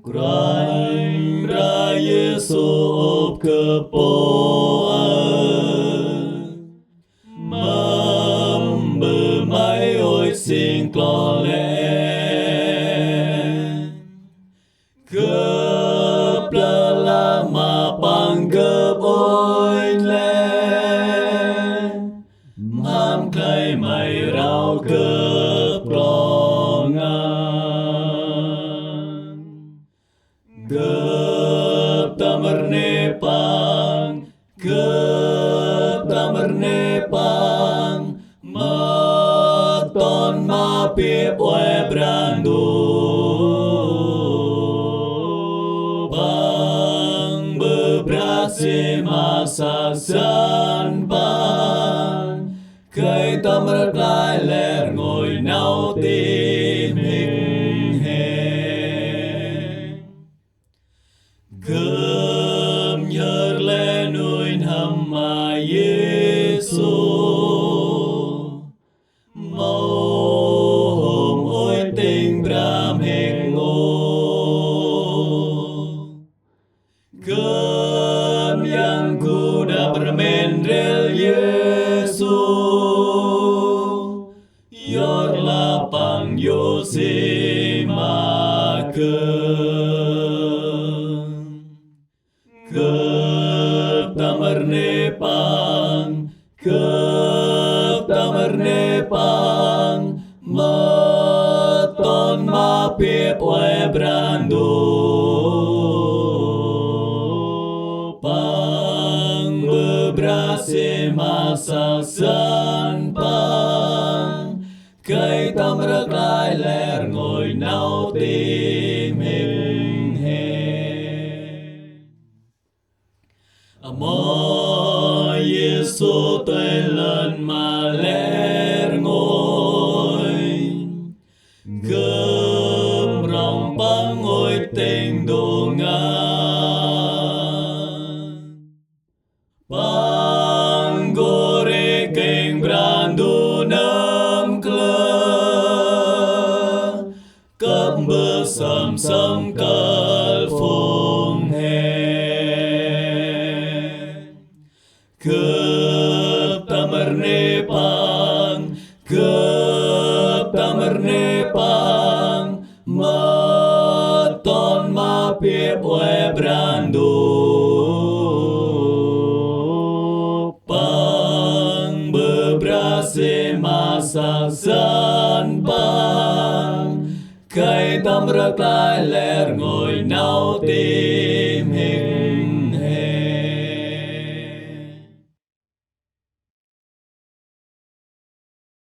Christ ra Giêsu ốp kepoan mâm bự mái ôi xin clo lên cướp la mà bằng cướp ôi lên mám khai mày rau cướp lo ngang cướp tamar nepang ma ton ma piep oe brandu bang bebrasi masaksan bang cây tâm rất lai lẹt ngồi nao tim hình hề cơm nhớ lên nuôi hầm mà Giêsu mau hôm ôi tình bram hình ngô cơm yang ku đã bermendrel Yesu yor lapang yosi makan cướp tamar nepang ma ton ma piep oe brandu pang bebrasi masaksan pang cây tâm rất lai lẹt ngồi nao tim hình hề Amo Giêsu tới lần mà lẹt ngồi cơm rong băng ngồi tình đồ ngang băng gore keng brandu nam klơ cấp bơ sầm sầm cờ phong hè cướp tamar nepang ma ton ma piep oe brandu pang bebrasi masaksan pang cây tâm rất lai lẹt ngồi nao